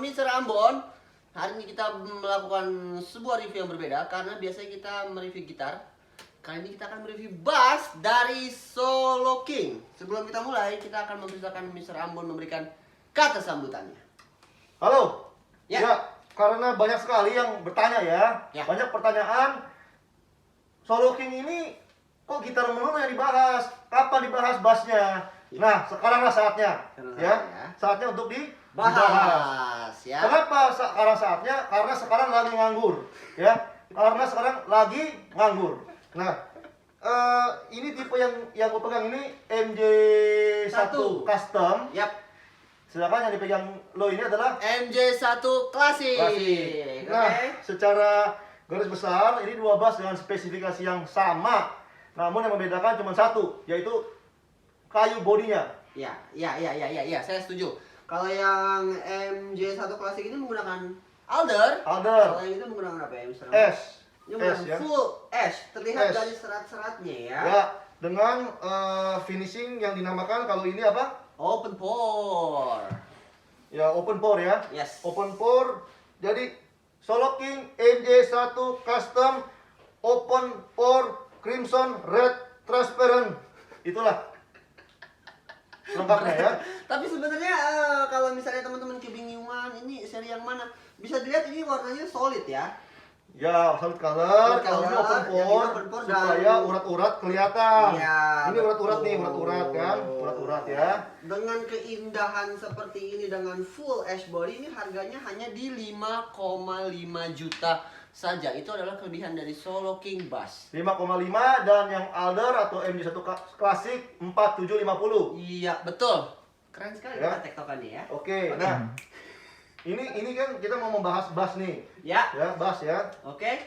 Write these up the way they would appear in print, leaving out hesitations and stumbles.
Mr. Ambon. Hari ini kita melakukan sebuah review yang berbeda karena biasanya kita mereview gitar. Kali ini kita akan mereview bass dari Solo King. Sebelum kita mulai, kita akan mempersilakan Mr. Ambon memberikan kata sambutannya. Halo. Ya. Ya, karena banyak sekali yang bertanya ya. Banyak pertanyaan. Solo King ini kok gitar melulu yang dibahas? Kapan dibahas bassnya? Nah, sekaranglah saatnya. Saatnya untuk dibahas. Ya. Kenapa sekarang saatnya? Karena sekarang lagi nganggur, ya. Karena sekarang lagi nganggur. Nah, ini tipe yang gue pegang ini MJ1 Custom. Yap. Sedangkan yang dipegang lo ini adalah MJ1 Klasik. Nah, secara garis besar ini dua bass dengan spesifikasi yang sama. Namun yang membedakan cuma satu, yaitu kayu bodinya. Ya, saya setuju. Kalau yang MJ1 Klasik ini menggunakan alder. Kalau yang itu menggunakan apa ya, Mr. S. Ini menggunakan ya. full ash. Terlihat S. dari serat-seratnya ya. Ya, dengan finishing yang dinamakan kalau ini apa? Open pore. Ya, open pore ya. Yes. Open pore. Jadi Solo King MJ1 Custom Open Pore Crimson Red Transparent. Itulah lengkapnya ya. Tapi sebenarnya kalau misalnya teman-teman kebingungan ini seri yang mana, bisa dilihat ini warnanya solid ya. Ya, solid color, kalau ini open pore supaya urat-urat kelihatan. Ya, ini urat-urat nih, urat-urat kan, urat-urat ya. Dengan keindahan seperti ini dengan full ash body ini harganya hanya di 5,5 juta saja. Itu adalah kelebihan dari Solo King Bass. 5,5 dan yang Alder atau MJ1 Klasik 4750. Iya, betul. Keren sekali ya. tektokannya ya. Oke. Nah, ini kan kita mau membahas bass nih. Ya. Ya, bass ya. Oke.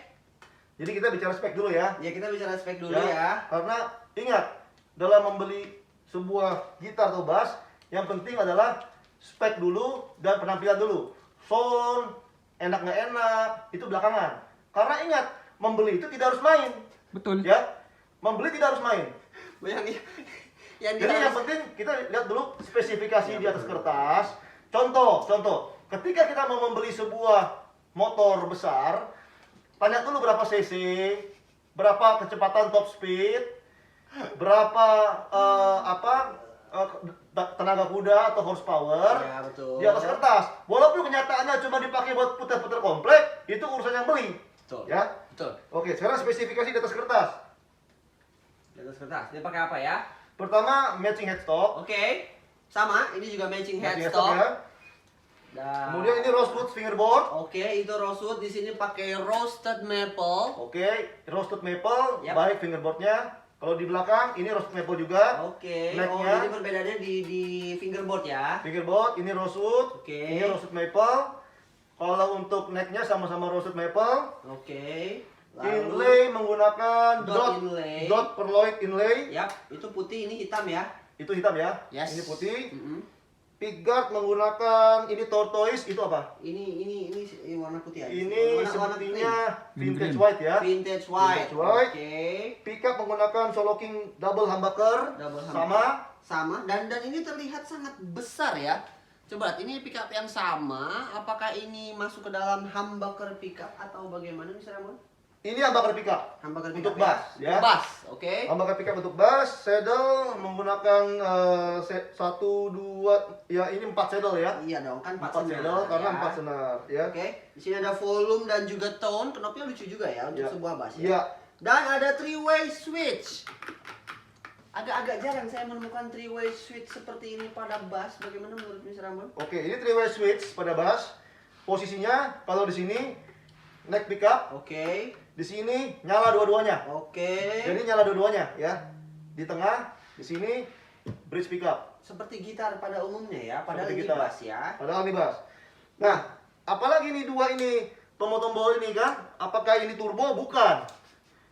Jadi kita bicara spek dulu ya. Ya, kita bicara spek dulu ya. Karena ingat, dalam membeli sebuah gitar atau bass, yang penting adalah spek dulu dan penampilan dulu. Sound, enak nggak enak, itu belakangan. Karena ingat, membeli itu tidak harus main. Betul. Ya, membeli tidak harus main. Bayangin. Jadi yang penting kita lihat dulu spesifikasi di atas kertas. Contoh, ketika kita mau membeli sebuah motor besar, tanya dulu berapa cc, berapa kecepatan top speed, berapa tenaga kuda atau horsepower. Ya, betul. Di atas kertas. Walaupun kenyataannya cuma dipakai buat putar-putar komplek, itu urusan yang beli. Betul. Ya. Betul. Oke, sekarang spesifikasi di atas kertas. Di atas kertas. Dia pakai apa ya? Pertama, matching headstock. Oke. Sama, ini juga matching Matching headstock. ya. Dan Kemudian ini rosewood fingerboard. Oke, itu rosewood. Di sini pakai roasted maple. Oke, roasted maple, Yap. baik fingerboardnya. Kalau di belakang ini roasted maple juga. Oke. Necknya. Oh, jadi perbedaannya di fingerboard ya. Fingerboard ini rosewood, Oke. ini roasted maple. Kalau untuk necknya sama-sama roasted maple. Oke. Inlay menggunakan Dot inlay. dot perloid inlay. Yap, itu putih, ini hitam ya. Itu hitam ya. Yes. Ini putih. Mm-mm. Pickguard menggunakan ini tortoise, itu apa? Ini warna putih ya. Ini Warna sepertinya vintage Green. white ya. vintage white. Vintage white. Oke. Pickup menggunakan Solo King double humbucker. Double Sama. Sama dan ini terlihat sangat besar ya. Coba lihat, ini pickup yang sama. Apakah ini masuk ke dalam humbucker pickup atau bagaimana, Mr. Ramon? Ini humbucker pickup. Humbucker Untuk pickup bass, ya. Untuk bass, oke. Humbucker pickup untuk bass, saddle menggunakan 1, 2, ya ini 4 saddle ya. Iya dong, kan 4 4 saddle karena 4 senar ya. Oke, di sini ada volume dan juga tone. Knopnya lucu juga ya untuk Ya. sebuah bass ya. Iya. Dan ada 3-way switch. Agak-agak jarang saya menemukan 3-way switch seperti ini pada bass. Bagaimana menurut Mr. Ramon? Oke, ini 3-way switch pada bass. Posisinya kalau di sini neck pickup, Oke. di sini nyala dua-duanya. Oke. Jadi nyala dua-duanya ya. Di tengah, di sini bridge pickup. Seperti gitar pada umumnya ya, padahal Seperti ini gitar. bass ya. Padahal ini bass. Nah, apalagi ini dua ini tombol-tombol ini kan? Apakah ini turbo? Bukan.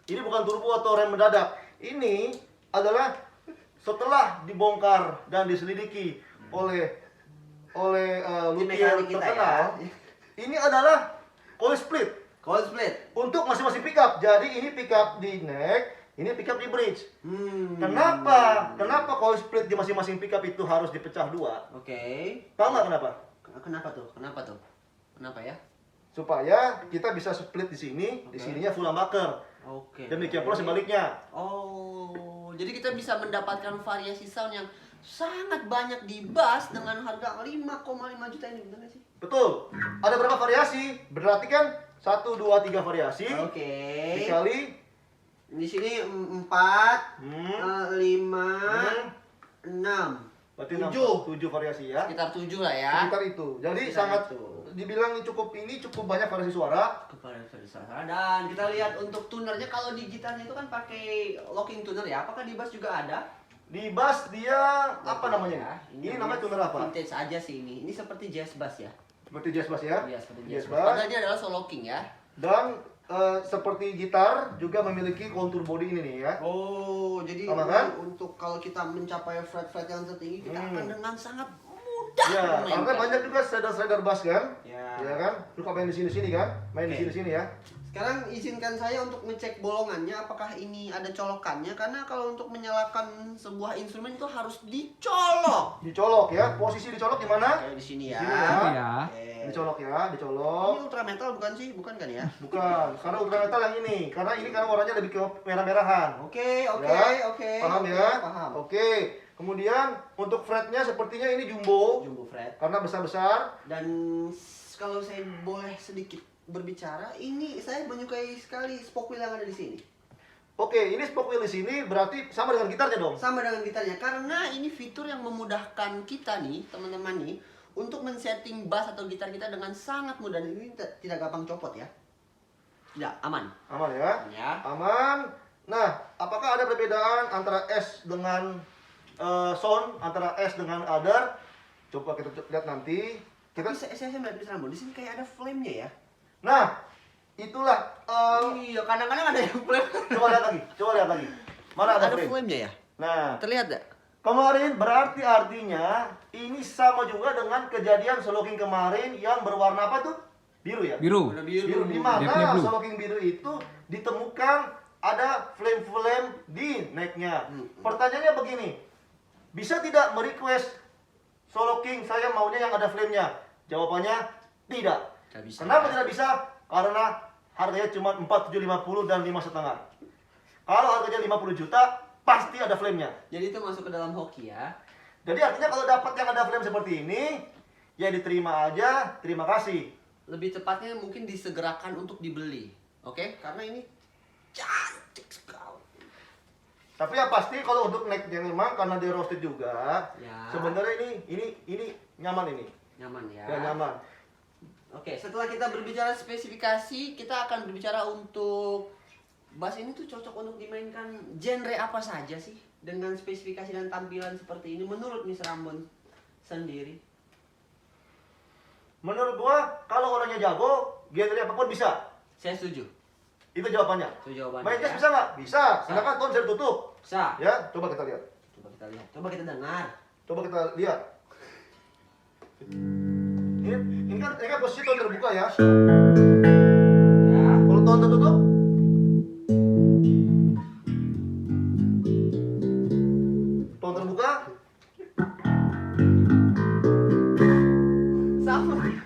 Ini bukan turbo atau rem mendadak. Ini adalah setelah dibongkar dan diselidiki oleh luthier mekanik kita terkenal. ya. Ini adalah coil split Coil split. untuk masing-masing pickup. Jadi ini pickup di neck, ini pickup di bridge. Hmm. Kenapa coil split di masing-masing pickup itu harus dipecah dua? Oke. Tahu nggak kenapa? Kenapa tuh? Kenapa tuh? Kenapa ya? Supaya kita bisa split di sini, di Oke. sininya full humbucker. Oke. Demikian pula sebaliknya. Oh, jadi kita bisa mendapatkan variasi sound yang sangat banyak di bass dengan harga 5,5 juta ini, benar nggak sih? Betul. Ada berapa variasi? Berarti kan 1, 2, 3 variasi. Oke. Dikali Di sini 4, 5, Hmm. 6. berarti 7. 7 variasi ya. Sekitar 7 lah ya. Sekitar itu. Jadi Sekitar sangat itu. dibilang cukup banyak variasi suara. Kepada saudara. Dan kita lihat untuk tunernya, kalau di gitarnya itu kan pakai locking tuner ya. Apakah di bass juga ada? Di bass dia apa namanya? Ya, Ini namanya tuner apa? Vintage aja sih ini. Ini seperti jazz bass ya. Seperti jazz bass ya. Iya, seperti Jazz jazz bass. bass. Padahal dia adalah solo king ya. Dan seperti gitar juga memiliki kontur body ini nih ya. Oh, jadi Sama kan? untuk kalau kita mencapai fret-fret yang tertinggi, kita Hmm. akan dengan sangat mudah Ya, memainkan. karena banyak juga shredder bass kan. Ya. Ya kan? Suka main di sini-sini kan? Main di Oke. sini-sini ya. Sekarang izinkan saya untuk ngecek bolongannya, apakah ini ada colokannya, karena kalau untuk menyalakan sebuah instrumen itu harus dicolok. Dicolok ya. Posisi dicolok di mana? Kayak di sini ya. Di sini ya. Gitu ya. Oke. Dicolok ya, Ini dicolok. ultra metal bukan sih? Bukan kan ya? Bukan, karena ultra metal yang ini. Karena ini kan warnanya lebih ke merah-merahan. Oke, oke, Ya, oke. Paham Oke, ya? Paham. Oke. Kemudian untuk fretnya sepertinya ini jumbo. Jumbo fret. Karena besar-besar. Dan kalau saya boleh sedikit berbicara, ini saya menyukai sekali spoke wheel yang ada di sini. Oke, ini spoke wheel di sini berarti sama dengan gitarnya dong. Sama dengan gitarnya, karena ini fitur yang memudahkan kita nih, teman-teman nih, untuk men-setting bass atau gitar kita dengan sangat mudah. Dan ini tidak gampang copot ya. Tidak, aman. Aman ya? Ya. Aman. Nah, apakah ada perbedaan antara S dengan sound, antara S dengan other? Coba kita lihat nanti. Tapi saya melihat di sana, Bro, di sini kayak ada flame-nya ya. Nah, itulah. Iya, kadang-kadang ada yang flame. Coba lihat lagi. Coba lihat lagi. Mana ada frame? flame-nya ya. Nah, Terlihat gak? kemarin berarti artinya ini sama juga dengan kejadian Solo King kemarin yang berwarna apa tuh? Biru ya? Biru. Warna Biru. Di Deepnya mana blue. Solo King biru itu ditemukan ada flame-flame di necknya. Pertanyaannya begini, bisa tidak merequest Solo King saya maunya yang ada flame-nya? Jawabannya tidak. Tidak bisa. Kenapa tidak bisa? Karena harganya cuma 4.750 dan 5,5. Kalau harganya 50 juta, pasti ada flame-nya. Jadi itu masuk ke dalam hoki ya. Jadi artinya kalau dapat yang ada flame seperti ini, ya diterima aja, terima kasih. Lebih tepatnya mungkin disegerakan untuk dibeli. Oke? Karena ini cantik sekali. Tapi yang pasti kalau untuk necknya memang karena dia roasted juga, Ya. sebenarnya ini nyaman ini. Nyaman ya. Ya nyaman. Oke, setelah kita berbicara spesifikasi, kita akan berbicara untuk bass ini tuh cocok untuk dimainkan genre apa saja sih? Dengan spesifikasi dan tampilan seperti ini menurut Mr. Ambon sendiri. Menurut gua kalau orangnya jago, genre apapun bisa. Saya setuju. Itu jawabannya. Itu jawabannya. Main jazz ya. bisa nggak? Bisa. Silakan tone bisa ditutup. Bisa. Ya, coba kita lihat. Coba kita lihat. Coba kita dengar. Coba kita lihat. Ini kan posisi tone terbuka ya. Ya. Kalau tone tertutup, tone terbuka,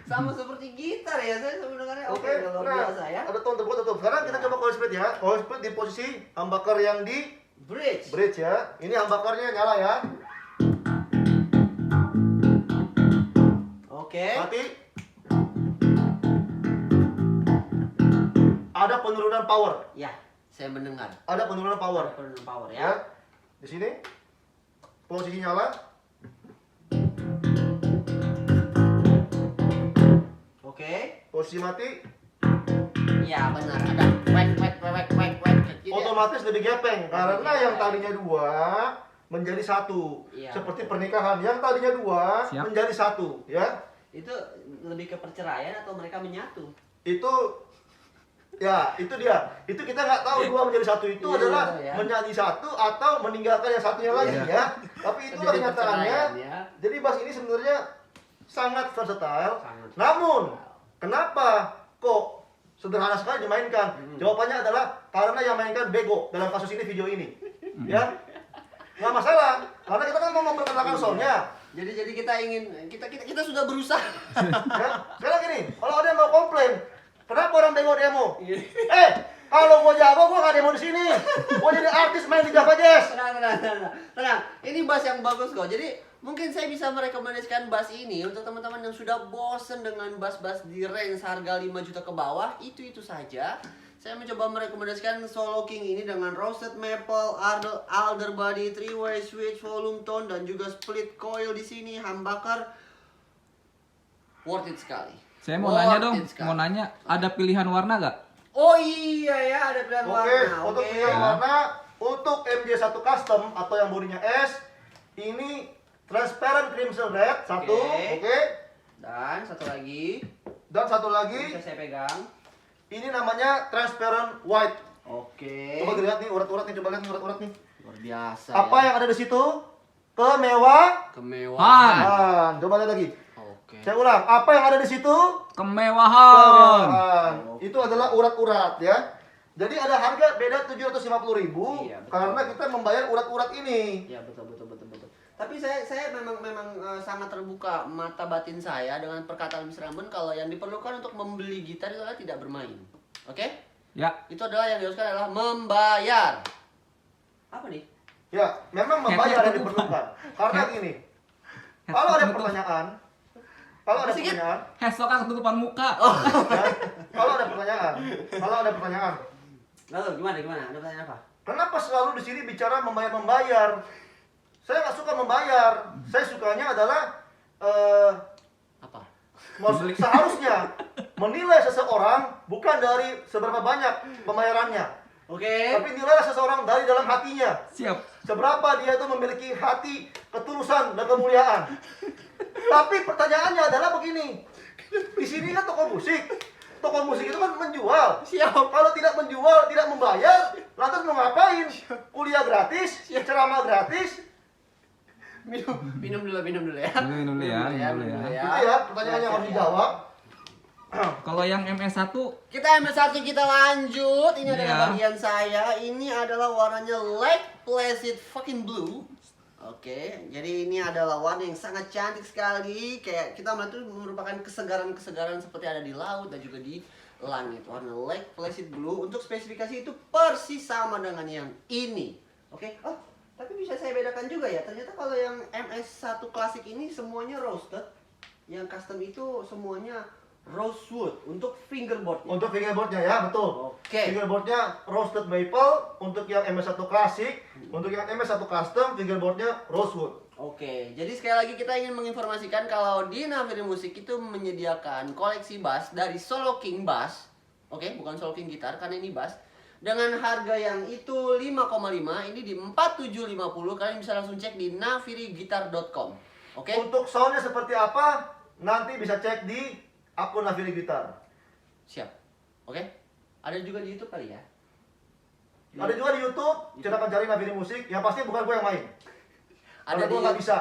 Sama seperti gitar ya. Saya sebenarnya oke. luar Nah, biasa ya. ada tone terbuka tutup. Sekarang kita coba coil split ya. Coil split di posisi humbucker yang di Bridge. bridge ya. Ini humbuckernya nyala ya. Oke. Mati. Ada penurunan power. Ya, saya mendengar. Ada penurunan power. Penurunan power Ya. ya. Di sini posisi nyala. Oke. Posisi mati. Iya benar, ada wek gitu ya. Otomatis lebih gepeng karena yang tadinya 2 menjadi 1. Iya. Seperti pernikahan yang tadinya 2 Siap. menjadi 1 ya. Itu lebih ke perceraian atau mereka menyatu? Itu ya, itu dia. Itu kita nggak tahu 2 menjadi 1 itu Iya, adalah ya. menjadi 1 atau meninggalkan yang satunya lagi Iya. ya. Tapi itulah Terjadi kenyataannya. perceraian, ya. Jadi bass ini sebenarnya sangat versatile. Sangat. Namun, kenapa kok sederhana sekali dimainkan? Jawabannya adalah karena yang mainkan bego dalam kasus ini video ini. Ya. Nggak masalah, karena kita kan mau memperkenalkan soundnya. Jadi kita ingin kita sudah berusaha. Ya. Sekarang gini, kalau ada Kenapa orang bego demo? Kalau gua jago, gua nggak demo di sini. Gua jadi artis main di Java Jazz. Tenang. Ini bass yang bagus kok. Jadi mungkin saya bisa merekomendasikan bass ini untuk teman-teman yang sudah bosen dengan bass-bass di range harga 5 juta ke bawah. Itu saja. Saya mencoba merekomendasikan Solo King ini dengan roasted maple, alder body, 3-way switch, volume tone, dan juga split coil di sini, humbucker. Worth it sekali. Saya mau nanya dong, ada pilihan warna gak? Oh iya ya, ada pilihan Oke, warna. untuk pilihan warna, untuk MJ1 Custom atau yang bodinya S, ini transparent crimson red, satu, oke. Dan satu lagi, Dan satu lagi, bisa saya pegang. ini namanya transparent white. Oke. Coba dilihat nih, urat-urat nih, coba lihat nih urat-urat nih. Luar biasa. Apa ya. yang ada di situ? Kemewahan. Kemewahan. Coba lihat lagi. Oke. Saya ulang, apa yang ada di situ? Kemewahan. Kemewahan. Itu adalah urat-urat ya. Jadi ada harga beda 750.000 Iya, betul. karena kita membayar urat-urat ini. Ya betul. Tapi saya memang sangat terbuka mata batin saya dengan perkataan Mr. Ramon kalau yang diperlukan untuk membeli gitar itu adalah tidak bermain. Oke? Ya. Itu adalah yang diharuskan adalah membayar. Apa nih? Ya, memang membayar yang diperlukan. Karena gini, kalau ada pertanyaan, Headstock ketutupan muka. ya, kalau ada pertanyaan, Lalu gimana? Ada pertanyaan apa? kenapa selalu di sini bicara membayar? Saya nggak suka membayar. Saya sukanya adalah Apa? seharusnya menilai seseorang bukan dari seberapa banyak pembayarannya, Oke. tapi nilailah seseorang dari dalam hatinya. Siap. Seberapa dia itu memiliki hati ketulusan dan kemuliaan. Tapi pertanyaannya adalah begini, di sini kan toko musik itu kan menjual. Siap. Kalau tidak menjual, tidak membayar, lantas mau ngapain? Kuliah gratis, ceramah gratis. Minum dulu ya. Minum dulu ya. Itu ya pertanyaan yang harus dijawab. Kalau yang MS1 Kita MS1 kita lanjut. Ini adalah Iya. bagian saya. Ini adalah warnanya Lake Placid fucking blue. Oke, jadi ini adalah warna yang sangat cantik sekali. Kayak kita melihat itu merupakan kesegaran-kesegaran seperti ada di laut dan juga di langit. Warna Lake Placid blue. Untuk spesifikasi itu persis sama dengan yang ini. Oke. Oh, tapi bisa saya bedakan juga ya. Ternyata kalau yang MS1 klasik ini semuanya roasted. Yang custom itu semuanya rosewood untuk fingerboardnya. Untuk fingerboardnya ya, betul. Oke. Fingerboardnya roasted maple. Untuk yang MS1 klasik, untuk yang MS1 custom, fingerboardnya rosewood. Oke, jadi sekali lagi kita ingin menginformasikan kalau di Naviri Musik itu menyediakan koleksi bass dari Solo King Bass. Oke, bukan Solo King Gitar karena ini bass. Dengan harga yang itu 5,5, ini di 4750. Kalian bisa langsung cek di navirigitar.com. Oke? Untuk soundnya seperti apa, nanti bisa cek di akun Naviri Gitar. Siap. Oke? Ada juga di YouTube kali ya? Ada juga di YouTube, silakan cari Naviri Musik. Yang pasti bukan gue yang main. Karena gue nggak bisa.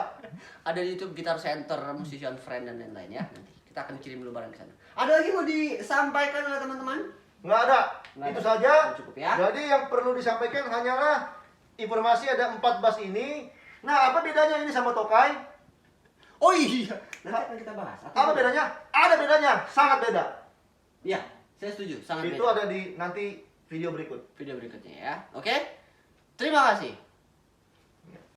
Ada di YouTube Guitar Center, Musician Friend dan lain-lain ya. Nanti kita akan kirim dulu barang ke sana. Ada lagi mau disampaikan oleh teman-teman? Nggak ada. Nggak Itu ada. saja. Cukup ya. Jadi yang perlu disampaikan hanyalah informasi ada 4 bass ini. Nah, apa bedanya ini sama Tokai? Oh iya, nanti akan kita bahas. Apa bedanya? Ada bedanya, sangat beda. Iya, saya setuju, sangat Itu beda. ada di nanti video berikut. Video berikutnya ya. Oke? Terima kasih.